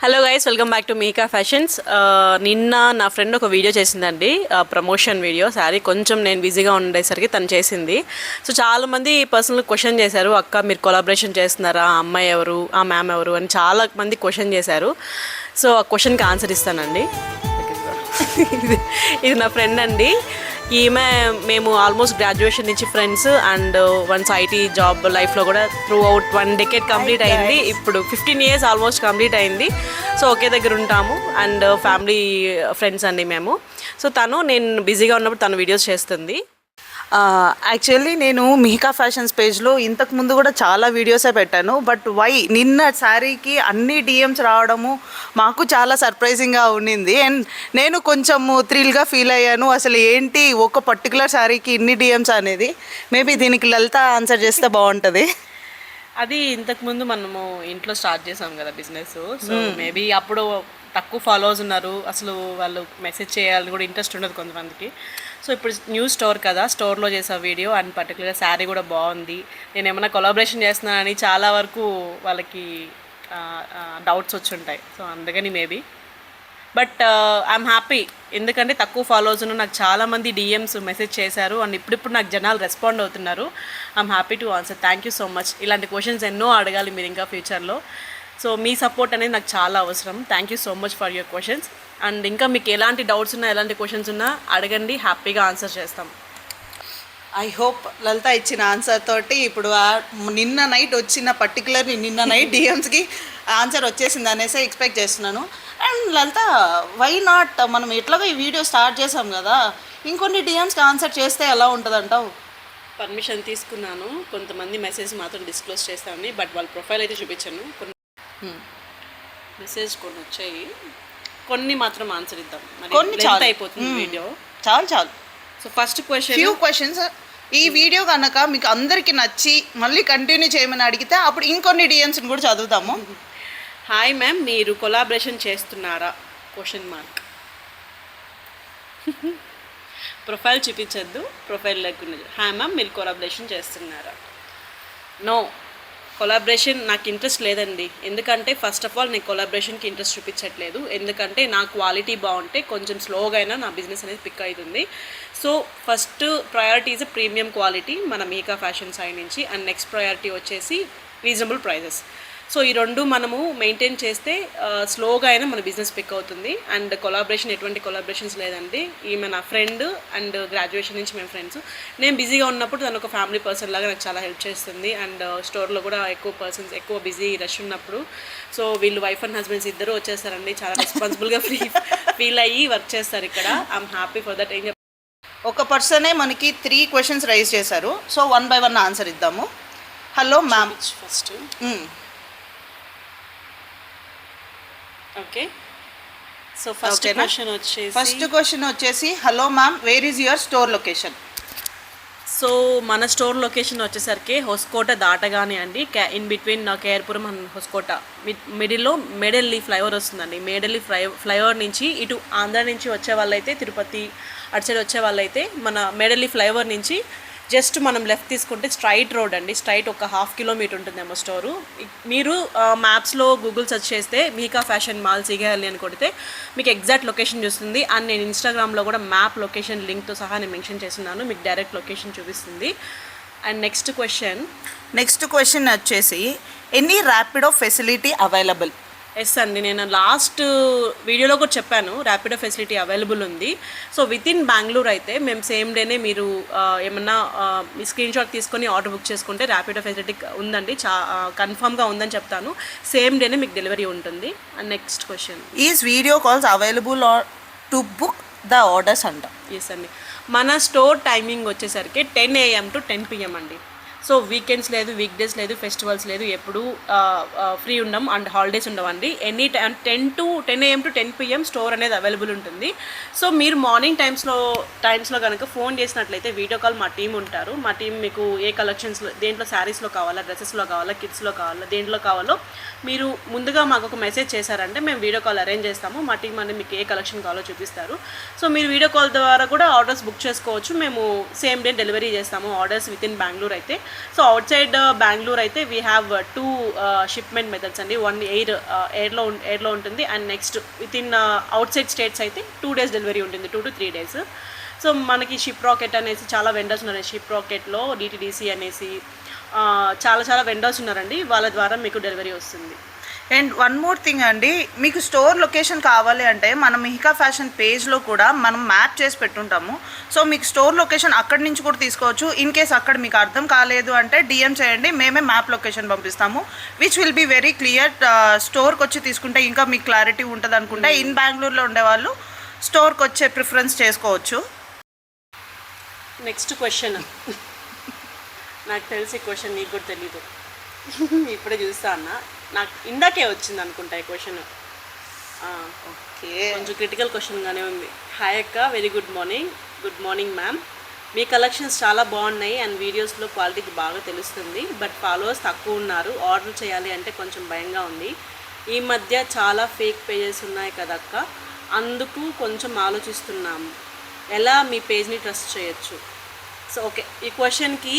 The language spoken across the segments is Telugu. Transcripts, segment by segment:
Hello guys, welcome back to Micah fashions. నిన్న నా ఫ్రెండ్ ఒక వీడియో చేసిందండి, ప్రమోషన్ వీడియో. సారీ, కొంచెం నేను బిజీగా ఉండేసరికి తను చేసింది. సో చాలామంది పర్సనల్ క్వశ్చన్ చేశారు, అక్క మీరు కొలాబరేషన్ చేస్తున్నారా, ఆ అమ్మాయి ఎవరు, ఆ మ్యామ్ ఎవరు అని చాలా మంది క్వశ్చన్ చేశారు. సో ఆ క్వశ్చన్కి ఆన్సర్ ఇస్తానండి. ఇది నా ఫ్రెండ్ అండి. ఈమె మేము ఆల్మోస్ట్ గ్రాడ్యుయేషన్ నుంచి friends and once IT job లైఫ్లో కూడా త్రూ అవుట్ 1 decade కంప్లీట్ అయింది. ఇప్పుడు 15 years ఆల్మోస్ట్ కంప్లీట్ అయింది. సో ఒకే దగ్గర ఉంటాము అండ్ ఫ్యామిలీ ఫ్రెండ్స్ అండి మేము. సో నేను బిజీగా ఉన్నప్పుడు తను వీడియోస్ చేస్తుంది. యాక్చువల్లీ నేను మీకా ఫ్యాషన్స్ పేజ్లో ఇంతకుముందు కూడా చాలా వీడియోసే పెట్టాను. బట్ నిన్న శారీకి అన్ని డిఎమ్స్ రావడము మాకు చాలా సర్ప్రైజింగ్గా ఉండింది. అండ్ నేను కొంచెము థ్రిల్గా ఫీల్ అయ్యాను. అసలు ఏంటి ఒక పర్టికులర్ శారీకి ఇన్ని డిఎమ్స్ అనేది. మేబీ దీనికి లలిత ఆన్సర్ చేస్తే బాగుంటుంది. అది ఇంతకుముందు మనము ఇంట్లో స్టార్ట్ చేసాం కదా బిజినెస్. సో మేబీ అప్పుడు తక్కువ ఫాలోవర్స్ ఉన్నారు, అసలు వాళ్ళు మెసేజ్ చేయాలని కూడా ఇంట్రెస్ట్ ఉండదు కొంతమందికి. సో ఇప్పుడు న్యూ స్టోర్ కదా, స్టోర్లో చేసే వీడియో అండ్ పర్టికులర్గా శారీ కూడా బాగుంది. నేను ఏమైనా కొలాబరేషన్ చేస్తున్నానని చాలా వరకు వాళ్ళకి డౌట్స్ వచ్చి ఉంటాయి. సో అందుకని మేబీ బట్ ఐఎమ్ హ్యాపీ, ఎందుకంటే తక్కువ ఫాలోవర్స్ ఉన్న నాకు చాలామంది డిఎమ్స్ మెసేజ్ చేశారు అండ్ ఇప్పుడిప్పుడు నాకు జనాలు రెస్పాండ్ అవుతున్నారు. I'm happy to answer. Thank you so much. ఇలాంటి క్వశ్చన్స్ ఎన్నో అడగాలి మీరు ఇంకా ఫ్యూచర్లో. సో మీ సపోర్ట్ అనేది నాకు చాలా అవసరం. Thank you so much for your questions. And ఇంకా మీకు ఎలాంటి డౌట్స్ ఉన్నా, ఎలాంటి క్వశ్చన్స్ ఉన్నా అడగండి, హ్యాపీగా ఆన్సర్ చేస్తాం. ఐ హోప్ లలిత ఇచ్చిన ఆన్సర్ తోటి ఇప్పుడు నిన్న నైట్ నిన్న నైట్ డిఎమ్స్కి ఆన్సర్ వచ్చేసింది అనేసి ఎక్స్పెక్ట్ చేస్తున్నాను. అండ్ లలిత, వై నాట్, మనం ఎట్లాగో ఈ వీడియో స్టార్ట్ చేసాం కదా, ఇంకొన్ని డిఎమ్స్కి ఆన్సర్ చేస్తే ఎలా ఉంటుంది అంటావు? పర్మిషన్ తీసుకున్నాను. కొంతమంది మెసేజ్ మాత్రం డిస్క్లోజ్ చేస్తామని, బట్ వాళ్ళ ప్రొఫైల్ అయితే చూపించాను. మెసేజ్ కొన్ని వచ్చాయి, కొన్ని మాత్రం ఆన్సర్ ఇద్దాం. కొన్ని చాలా అయిపోతుంది వీడియో. చాలు. So first few questions. ఈ వీడియో కనుక మీకు అందరికీ నచ్చి మళ్ళీ కంటిన్యూ చేయమని అడిగితే అప్పుడు ఇంకొన్ని డిఎమ్స్ని కూడా చదువుతాము. హాయ్ మ్యామ్, మీరు కొలాబరేషన్ చేస్తున్నారా? Question mark. ప్రొఫైల్ చూపించద్దు, ప్రొఫైల్ లేకుండా. హాయ్ మ్యామ్, మీరు కొలాబరేషన్ చేస్తున్నారా? నో, కొలాబరేషన్ నాకు ఇంట్రెస్ట్ లేదండి. ఎందుకంటే ఫస్ట్ ఆఫ్ ఆల్ నేను కొలాబరేషన్కి ఇంట్రెస్ట్ చూపించట్లేదు. ఎందుకంటే నా క్వాలిటీ బాగుంటే కొంచెం స్లోగా అయినా నా బిజినెస్ అనేది పిక్ అవుతుంది. So first priority is premium quality మన మీకా ఫ్యాషన్ సైడ్ నుంచి. అండ్ నెక్స్ట్ ప్రయారిటీ వచ్చేసి రీజనబుల్ ప్రైజెస్. సో ఈ రెండు మనము మెయింటైన్ చేస్తే స్లోగా అయినా మన బిజినెస్ పిక్ అవుతుంది. అండ్ కొలాబరేషన్, ఎటువంటి కొలాబరేషన్స్ లేదండి. ఈమె నా ఫ్రెండ్ అండ్ గ్రాడ్యుయేషన్ నుంచి మేము ఫ్రెండ్స్. నేను బిజీగా ఉన్నప్పుడు తను ఒక ఫ్యామిలీ పర్సన్ లాగా నాకు చాలా హెల్ప్ చేస్తుంది. అండ్ స్టోర్లో కూడా ఎక్కువ బిజీ రష్ ఉన్నప్పుడు సో వీళ్ళు వైఫ్ అండ్ హస్బెండ్స్ ఇద్దరు వచ్చేస్తారండి. చాలా రెస్పాన్సిబుల్గా ఫీల్ అయ్యి వర్క్ చేస్తారు ఇక్కడ. I'm happy for that. ఒక పర్సనే మనకి 3 questions రైజ్ చేశారు. సో 1 by 1 ఆన్సర్ ఇద్దాము. Hello ma'am. First okay. So first question వచ్చేసి hello ma'am, where is your store location? So మన స్టోర్ లొకేషన్ వచ్చేసరికి హొస్కోట దాటగానే అండి, in between KR Puram and Hoskote మిడిల్లో మేడెల్లి ఫ్లైఓవర్ వస్తుందండి. మేడెల్లి ఫ్లైఓవర్ నుంచి ఇటు ఆంధ్ర నుంచి వచ్చే వాళ్ళైతే, తిరుపతి అటు సైడ్ వచ్చే వాళ్ళైతే మన మేడెల్లి ఫ్లైఓవర్ నుంచి జస్ట్ మనం లెఫ్ట్ తీసుకుంటే స్ట్రైట్ రోడ్ అండి. స్ట్రైట్ ఒక 1/2 kilometer ఉంటుందేమో స్టోరు. మీరు మ్యాప్స్లో గూగుల్ సెర్చ్ చేస్తే మీకా ఫ్యాషన్ మాల్ సిగేయాలి అని కొడితే మీకు ఎగ్జాక్ట్ లొకేషన్ చూస్తుంది. అండ్ నేను ఇన్స్టాగ్రామ్లో కూడా మ్యాప్ లొకేషన్ లింక్తో సహా నేను మెన్షన్ చేస్తున్నాను, మీకు డైరెక్ట్ లొకేషన్ చూపిస్తుంది. అండ్ నెక్స్ట్ క్వశ్చన్ వచ్చేసి any Rapido facility available? Yes అండి, నేను లాస్ట్ వీడియోలో కూడా చెప్పాను ర్యాపిడో ఫెసిలిటీ అవైలబుల్ ఉంది. సో విత్ ఇన్ బెంగళూరు అయితే మేము సేమ్ డేనే మీరు ఏమన్నా స్క్రీన్ షాట్ తీసుకొని ఆర్డర్ బుక్ చేసుకుంటే ర్యాపిడో ఫెసిలిటీ ఉందండి, కన్ఫర్మ్గా ఉందని చెప్తాను. సేమ్ డేనే మీకు డెలివరీ ఉంటుంది. And next question, is video calls available to book the orders అంట? ఎస్ అండి, మన స్టోర్ టైమింగ్ వచ్చేసరికి 10 AM to 10 PM అండి. సో వీకెండ్స్ లేదు, వీక్ డేస్ లేదు, ఫెస్టివల్స్ లేదు, ఎప్పుడు ఫ్రీ ఉండం అండ్ హాలిడేస్ ఉండవండి. Any time 10 AM to 10 PM store అనేది అవైలబుల్ ఉంటుంది. సో మీరు మార్నింగ్ టైమ్స్లో కనుక ఫోన్ చేసినట్లయితే వీడియో కాల్ మా టీం ఉంటారు. మా టీం మీకు ఏ కలెక్షన్స్లో, దేంట్లో శారీస్లో కావాలా, డ్రెస్సెస్లో కావాలా, కిడ్స్లో కావాలా, దేంట్లో కావాలో మీరు ముందుగా మాకు ఒక మెసేజ్ చేశారంటే మేము వీడియో కాల్ అరేంజ్ చేస్తాము. మా టీం అనేది మీకు ఏ కలెక్షన్ కావాలో చూపిస్తారు. సో మీరు వీడియో కాల్ ద్వారా కూడా ఆర్డర్స్ బుక్ చేసుకోవచ్చు. మేము సేమ్ డే డెలివరీ చేస్తాము ఆర్డర్స్ విత్ ఇన్ బెంగళూరు అయితే. సో అవుట్ సైడ్ బెంగళూరు అయితే వీ హ్యావ్ 2 షిప్మెంట్ మెథడ్స్ అండి. వన్ ఎయిర్లో ఉంటుంది and next with in out side states అయితే 2 days డెలివరీ ఉంటుంది, 2 to 3 days. సో మనకి షిప్ రాకెట్ అనేసి చాలా వెండర్స్ ఉన్నారు. షిప్ రాకెట్లో DTDC అనేసి చాలా వెండర్స్ ఉన్నారండి, వాళ్ళ ద్వారా మీకు డెలివరీ వస్తుంది. అండ్ వన్ మోర్ థింగ్ అండి, మీకు స్టోర్ లొకేషన్ కావాలి అంటే మన మిహికా ఫ్యాషన్ పేజ్లో కూడా మనం మ్యాప్ చేసి పెట్టుంటాము. సో మీకు స్టోర్ లొకేషన్ అక్కడి నుంచి కూడా తీసుకోవచ్చు. ఇన్ కేస్ అక్కడ మీకు అర్థం కాలేదు అంటే DM చేయండి, మేమే మ్యాప్ లొకేషన్ పంపిస్తాము, which will be very clear. స్టోర్కి వచ్చి తీసుకుంటే ఇంకా మీకు క్లారిటీ ఉంటుంది అనుకుంటే ఇన్ బెంగళూరులో ఉండేవాళ్ళు స్టోర్కి వచ్చే ప్రిఫరెన్స్ చేసుకోవచ్చు. నెక్స్ట్ క్వశ్చన్ నాకు తెలిసి క్వశ్చన్ నీకు కూడా తెలీదు, ఇప్పుడే చూస్తా అన్న, నాకు ఇందాకే వచ్చింది అనుకుంటా ఈ క్వశ్చన్. ఓకే, కొంచెం క్రిటికల్ క్వశ్చన్గానే ఉంది. హాయ్ అక్క, వెరీ గుడ్ మార్నింగ్ మ్యామ్. మీ కలెక్షన్స్ చాలా బాగున్నాయి అండ్ వీడియోస్లో క్వాలిటీకి బాగా తెలుస్తుంది, బట్ ఫాలోవర్స్ తక్కువ ఉన్నారు. ఆర్డర్ చేయాలి అంటే కొంచెం భయంగా ఉంది. ఈ మధ్య చాలా ఫేక్ పేజెస్ ఉన్నాయి కదక్క, అందుకు కొంచెం ఆలోచిస్తున్నాము. ఎలా మీ పేజ్ని ట్రస్ట్ చేయొచ్చు? సో ఓకే, ఈ క్వశ్చన్కి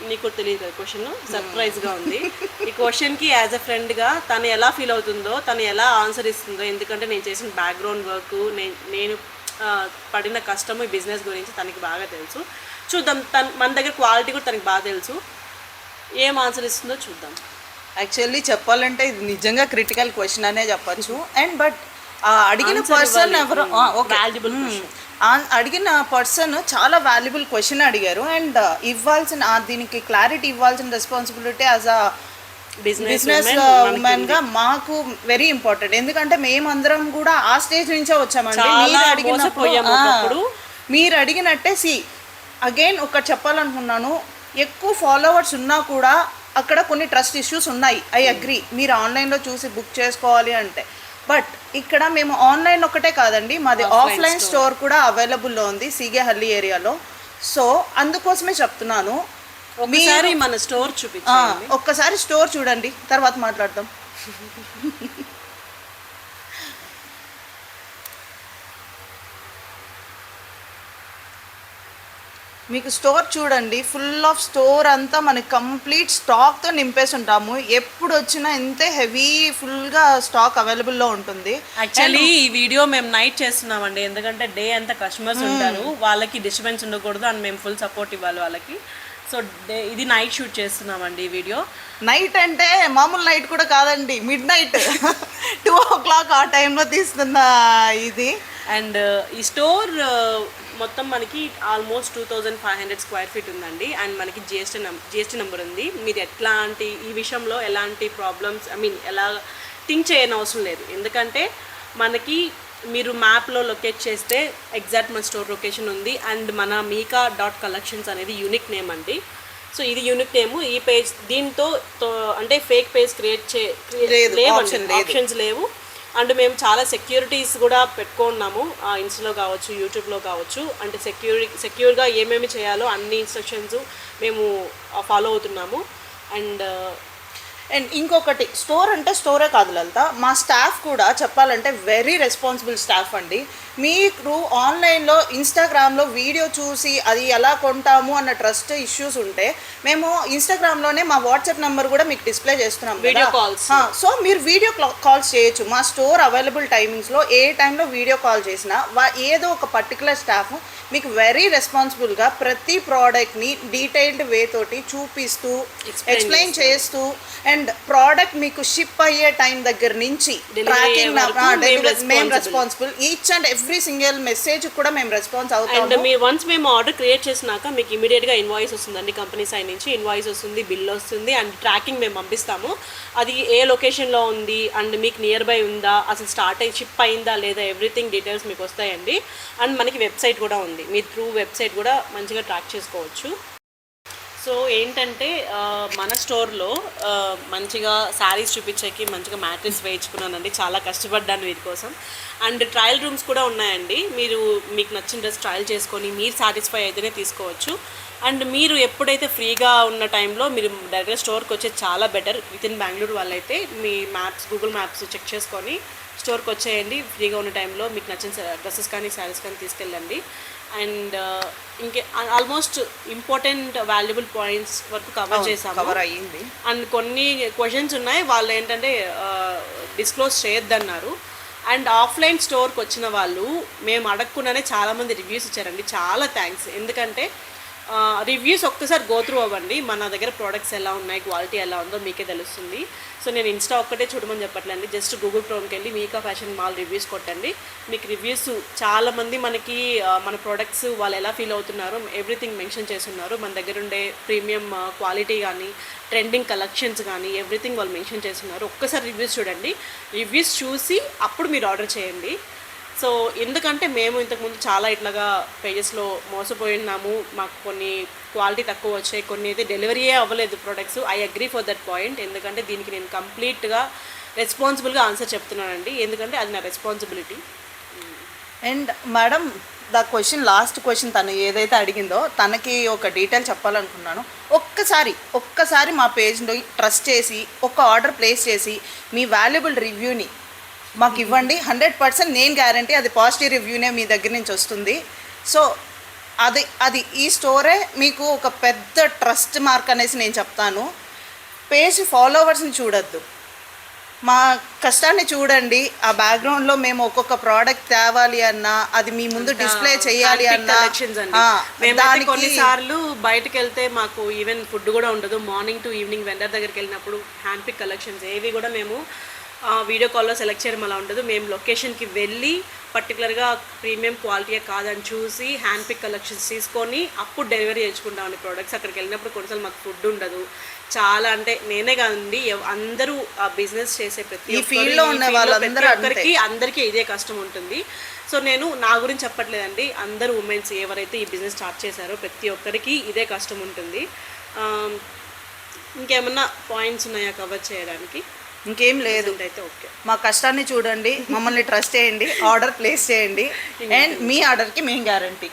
నీకు తెలియదు కదా, క్వశ్చన్ సర్ప్రైజ్గా ఉంది. ఈ క్వశ్చన్కి యాజ్ ఎ ఫ్రెండ్గా తను ఎలా ఫీల్ అవుతుందో, తను ఎలా ఆన్సర్ ఇస్తుందో, ఎందుకంటే నేను చేసిన బ్యాక్గ్రౌండ్ వర్క్, నేను పడిన కష్టము ఈ బిజినెస్ గురించి తనకి బాగా తెలుసు. చూద్దాం, మన దగ్గర క్వాలిటీ కూడా తనకి బాగా తెలుసు, ఏం ఆన్సర్ ఇస్తుందో చూద్దాం. యాక్చువల్లీ చెప్పాలంటే ఇది నిజంగా క్రిటికల్ క్వశ్చన్ అనే చెప్పచ్చు. అండ్ బట్ అడిగిన పర్సన్ ఎవరు, వాల్యుబుల్ క్వశ్చన్, అడిగిన పర్సన్ చాలా వాల్యుబుల్ క్వశ్చన్ అడిగారు. అండ్ ఇవ్వాల్సిన దీనికి క్లారిటీ ఇవ్వాల్సిన రెస్పాన్సిబిలిటీ యాజ్ అ బిజినెస్ ఉమెన్గా మాకు వెరీ ఇంపార్టెంట్. ఎందుకంటే మేమందరం కూడా ఆ స్టేజ్ నుంచే వచ్చామండి. మీరు అడిగినట్టే అగైన్ ఒకటి చెప్పాలనుకున్నాను, ఎక్కువ ఫాలోవర్స్ ఉన్నా కూడా అక్కడ కొన్ని ట్రస్ట్ ఇష్యూస్ ఉన్నాయి. ఐ అగ్రీ, మీరు ఆన్లైన్లో చూసి బుక్ చేసుకోవాలి అంటే. బట్ ఇక్కడ మేము ఆన్లైన్ ఒకటే కాదండి, మాది ఆఫ్లైన్ స్టోర్ కూడా అవైలబుల్లో ఉంది సీగేహల్లి ఏరియాలో. సో అందుకోసమే చెప్తున్నాను, ఒకసారి మన స్టోర్ చూపించండి, ఒక్కసారి స్టోర్ చూడండి, తర్వాత మాట్లాడదాం. మీకు స్టోర్ చూడండి, ఫుల్ ఆఫ్ స్టోర్ అంతా మనకి కంప్లీట్ స్టాక్తో నింపేసి ఉంటాము. ఎప్పుడు వచ్చినా ఇంతే హెవీ ఫుల్గా స్టాక్ అవైలబుల్లో ఉంటుంది. యాక్చువల్లీ ఈ వీడియో మేము నైట్ చేస్తున్నామండి, ఎందుకంటే డే అంతా కస్టమర్స్ ఉంటారు, వాళ్ళకి డిస్టర్బెన్స్ ఉండకూడదు అండ్ మేము ఫుల్ సపోర్ట్ ఇవ్వాలి వాళ్ళకి. సో ఇది నైట్ షూట్ చేస్తున్నామండి ఈ వీడియో. నైట్ అంటే మామూలు నైట్ కూడా కాదండి, మిడ్ నైట్ 2 o'clock ఆ టైంలో తీస్తున్న ఇది. అండ్ ఈ స్టోర్ మొత్తం మనకి ఆల్మోస్ట్ 2500 square feet ఉందండి. అండ్ మనకి జిఎస్టీ నెంబర్ ఉంది. మీరు ఈ విషయంలో ఎలాంటి ప్రాబ్లమ్స్ ఎలా థింక్ చేయని అవసరం లేదు, ఎందుకంటే మనకి మీరు మ్యాప్లో లొకేట్ చేస్తే ఎగ్జాక్ట్ మన స్టోర్ లొకేషన్ ఉంది. అండ్ మన mika.collections అనేది యూనిక్ నేమ్ అండి. సో ఇది యూనిక్ నేమ్. ఈ పేజ్ దీంతో అంటే ఫేక్ పేజ్ క్రియేట్ ఆప్షన్స్ లేవు. అండ్ మేము చాలా సెక్యూరిటీస్ కూడా పెట్టుకున్నాము, ఇన్స్టాలో కావచ్చు, యూట్యూబ్లో కావచ్చు. అంటే సెక్యూర్గా ఏమేమి చేయాలో అన్ని ఇన్స్ట్రక్షన్స్ మేము ఫాలో అవుతున్నాము. అండ్ ఇంకొకటి, స్టోర్ అంటే స్టోరే కాదు లలిత, మా స్టాఫ్ కూడా చెప్పాలంటే వెరీ రెస్పాన్సిబుల్ స్టాఫ్ అండి. మీరు ఆన్లైన్లో ఇన్స్టాగ్రామ్లో వీడియో చూసి అది ఎలా కొంటాము అన్న ట్రస్ట్ ఇష్యూస్ ఉంటే మేము ఇన్స్టాగ్రామ్లోనే మా వాట్సాప్ నెంబర్ కూడా మీకు డిస్ప్లే చేస్తున్నాం, వీడియో కాల్స్. సో మీరు వీడియో కాల్స్ చేయొచ్చు. మా స్టోర్ అవైలబుల్ టైమింగ్స్లో ఏ టైంలో వీడియో కాల్ చేసినా ఏదో ఒక పర్టికులర్ స్టాఫ్ మీకు వెరీ రెస్పాన్సిబుల్గా ప్రతి ప్రోడక్ట్ని డీటెయిల్డ్ వే తోటి చూపిస్తూ ఎక్స్ప్లెయిన్ చేస్తూ అండ్ ప్రోడక్ట్ మీకు షిప్ అయ్యే టైం దగ్గర నుంచి ట్రాకింగ్ మేము responsible. Each and every single message కూడా మేము రెస్పాన్స్ అవుతాము. అండ్ వన్స్ మేము ఆర్డర్ క్రియేట్ చేసినాక మీకు ఇమీడియట్గా ఇన్వాయిస్ వస్తుందండి, కంపెనీ సైడ్ నుంచి ఇన్వాయిస్ వస్తుంది, బిల్ వస్తుంది అండ్ ట్రాకింగ్ మేము పంపిస్తాము. అది ఏ లొకేషన్లో ఉంది అండ్ మీకు నియర్ బై ఉందా, అసలు స్టార్ట్ అయ్యి షిప్ అయిందా లేదా, ఎవ్రీథింగ్ డీటెయిల్స్ మీకు వస్తాయండి. అండ్ మనకి వెబ్సైట్ కూడా ఉంది, మీరు త్రూ వెబ్సైట్ కూడా మంచిగా ట్రాక్ చేసుకోవచ్చు. సో ఏంటంటే మన స్టోర్లో మంచిగా శారీస్ చూపించేకి మంచిగా మ్యాట్రెస్ వేయించుకున్నానండి, చాలా కష్టపడ్డాను వీటి కోసం. అండ్ ట్రయల్ రూమ్స్ కూడా ఉన్నాయండి, మీకు నచ్చిన డ్రెస్ ట్రయల్ చేసుకొని మీరు సాటిస్ఫై అయితేనే తీసుకోవచ్చు. అండ్ మీరు ఎప్పుడైతే ఫ్రీగా ఉన్న టైంలో మీరు డైరెక్ట్గా స్టోర్కి వచ్చేది చాలా బెటర్. విత్ ఇన్ బెంగళూరు వాళ్ళైతే మీ మ్యాప్స్, గూగుల్ మ్యాప్స్ చెక్ చేసుకొని స్టోర్కి వచ్చేయండి. ఫ్రీగా ఉన్న టైంలో మీకు నచ్చిన డ్రెస్సెస్ కానీ శారీస్ కానీ తీసుకెళ్ళండి. అండ్ ఇంకే ఆల్మోస్ట్ ఇంపార్టెంట్ వాల్యుబుల్ పాయింట్స్ వరకు కవర్ చేసాము, కవర్ అయ్యింది. అండ్ కొన్ని క్వశ్చన్స్ ఉన్నాయి, వాళ్ళు ఏంటంటే డిస్క్లోజ్ చేయొద్దన్నారు. అండ్ ఆఫ్లైన్ స్టోర్కి వచ్చిన వాళ్ళు మేము అడగకుండానే చాలామంది రివ్యూస్ ఇచ్చారండి. చాలా థ్యాంక్స్. ఎందుకంటే రివ్యూస్ ఒక్కసారి గో త్రూ అవ్వండి. మన దగ్గర ప్రోడక్ట్స్ ఎలా ఉన్నాయి, క్వాలిటీ ఎలా ఉందో మీకే తెలుస్తుంది. సో నేను ఇన్స్టా ఒక్కటే చూడమని చెప్పట్లేండి, జస్ట్ గూగుల్ క్రోమ్కి వెళ్ళి మీకా ఫ్యాషన్ మాల్ రివ్యూస్ కొట్టండి. మీకు రివ్యూస్ చాలామంది మనకి మన ప్రోడక్ట్స్ వాళ్ళు ఎలా ఫీల్ అవుతున్నారో ఎవ్రీథింగ్ మెన్షన్ చేస్తున్నారు. మన దగ్గర ఉండే ప్రీమియం క్వాలిటీ కానీ, ట్రెండింగ్ కలెక్షన్స్ కానీ ఎవ్రీథింగ్ వాళ్ళు మెన్షన్ చేస్తున్నారు. ఒక్కసారి రివ్యూస్ చూడండి. రివ్యూస్ చూసి అప్పుడు మీరు ఆర్డర్ చేయండి. సో ఎందుకంటే మేము ఇంతకుముందు చాలా ఇట్లాగా పేజెస్లో మోసపోయి ఉన్నాము. మాకు కొన్ని క్వాలిటీ తక్కువ వచ్చాయి, కొన్ని అయితే డెలివరీయే అవ్వలేదు products. I agree for that point. ఎందుకంటే దీనికి నేను కంప్లీట్గా రెస్పాన్సిబుల్గా ఆన్సర్ చెప్తున్నానండి, ఎందుకంటే అది నా responsibility. And madam last question తను ఏదైతే అడిగిందో తనకి ఒక డీటెయిల్ చెప్పాలనుకున్నాను. ఒక్కసారి మా పేజ్లో ట్రస్ట్ చేసి ఒక ఆర్డర్ ప్లేస్ చేసి మీ వాల్యుబుల్ రివ్యూని మాకు ఇవ్వండి. 100% నేను గ్యారంటీ అది పాజిటివ్ రివ్యూనే మీ దగ్గర నుంచి వస్తుంది. సో అది ఈ స్టోరే మీకు ఒక పెద్ద ట్రస్ట్ మార్క్ అనేసి నేను చెప్తాను. పేజ్ ఫాలోవర్స్ని చూడొద్దు, మా కష్టాన్ని చూడండి. ఆ బ్యాక్గ్రౌండ్లో మేము ఒక్కొక్క ప్రోడక్ట్ తేవాలి అన్నా, అది మీ ముందు డిస్ప్లే చేయాలి అన్నా, దానికి కొన్నిసార్లు బయటకు వెళ్తే మాకు ఈవెన్ ఫుడ్ కూడా ఉండదు. మార్నింగ్ టు ఈవినింగ్ వెండర్ దగ్గరికి వెళ్ళినప్పుడు హ్యాండ్ పిక్ కలెక్షన్స్ ఏవి కూడా మేము వీడియో కాల్లో సెలెక్ట్ చేయడం అలా ఉండదు. మేము లొకేషన్కి వెళ్ళి పర్టికులర్గా ప్రీమియం క్వాలిటీ కాదని చూసి హ్యాండ్ పిక్ కలెక్షన్స్ తీసుకొని అప్పుడు డెలివరీ చేసుకుంటామండి ప్రోడక్ట్స్. అక్కడికి వెళ్ళినప్పుడు కొన్నిసార్లు మాకు ఫుడ్ ఉండదు. చాలా అంటే నేనే కాదండి, అందరూ ఆ బిజినెస్ చేసే ప్రతి ఫీల్డ్లో ఉన్న వాళ్ళందరికీ అందరికీ ఇదే కష్టం ఉంటుంది. సో నేను నా గురించి చెప్పట్లేదండి, అందరూ ఉమెన్స్ ఎవరైతే ఈ బిజినెస్ స్టార్ట్ చేశారో ప్రతి ఒక్కరికి ఇదే కష్టం ఉంటుంది. ఇంకేమన్నా పాయింట్స్ ఉన్నాయా కవర్ చేయడానికి? ఇంకేం లేదు. అయితే ఓకే, మా కష్టాన్ని చూడండి, మమ్మల్ని ట్రస్ట్ చేయండి, ఆర్డర్ ప్లేస్ చేయండి, అండ్ మీ ఆర్డర్కి మేము guarantee.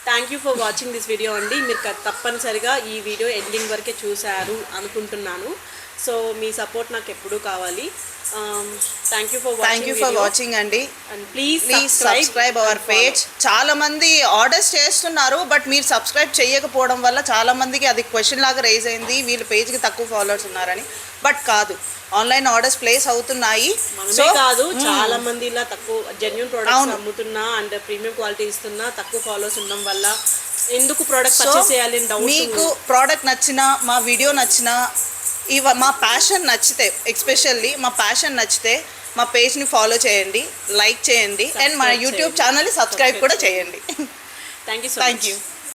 Thank you for watching this video అండి. మీరు తప్పనిసరిగా ఈ వీడియో ఎండింగ్ వరకే చూశారు అనుకుంటున్నాను. సో మీ సపోర్ట్ నాకు ఎప్పుడూ కావాలి. థ్యాంక్ యూ ఫర్ వాచింగ్ అండి. And please subscribe our page. చాలా మంది ఆర్డర్స్ చేస్తున్నారు, బట్ మీరు సబ్స్క్రైబ్ చేయకపోవడం వల్ల చాలా మందికి అది క్వశ్చన్ లాగా రైజ్ అయింది, వీళ్ళ పేజ్కి తక్కువ ఫాలోవర్స్ ఉన్నారని. బట్ కాదు, ఆన్లైన్ ఆర్డర్స్ ప్లేస్ అవుతున్నాయి. సో కాదు, చాలా మంది ఇలా తక్కువ జెన్యూన్ ప్రోడక్ట్స్ అమ్ముతున్నా అండ్ ప్రీమియం క్వాలిటీ ఇస్తున్నా తక్కువ ఫాలోవర్స్ ఉండడం వల్ల ఎందుకు ప్రోడక్ట్ పర్చేస్ చేయాలి అని డౌట్. మీకు ప్రోడక్ట్ నచ్చినా, మా వీడియో నచ్చినా, మా ప్యాషన్ నచ్చితే, ఎస్పెషల్లీ మా ప్యాషన్ నచ్చితే మా పేజ్ని ఫాలో చేయండి, లైక్ చేయండి, అండ్ మా యూట్యూబ్ ఛానల్ని సబ్స్క్రైబ్ కూడా చేయండి. Thank you.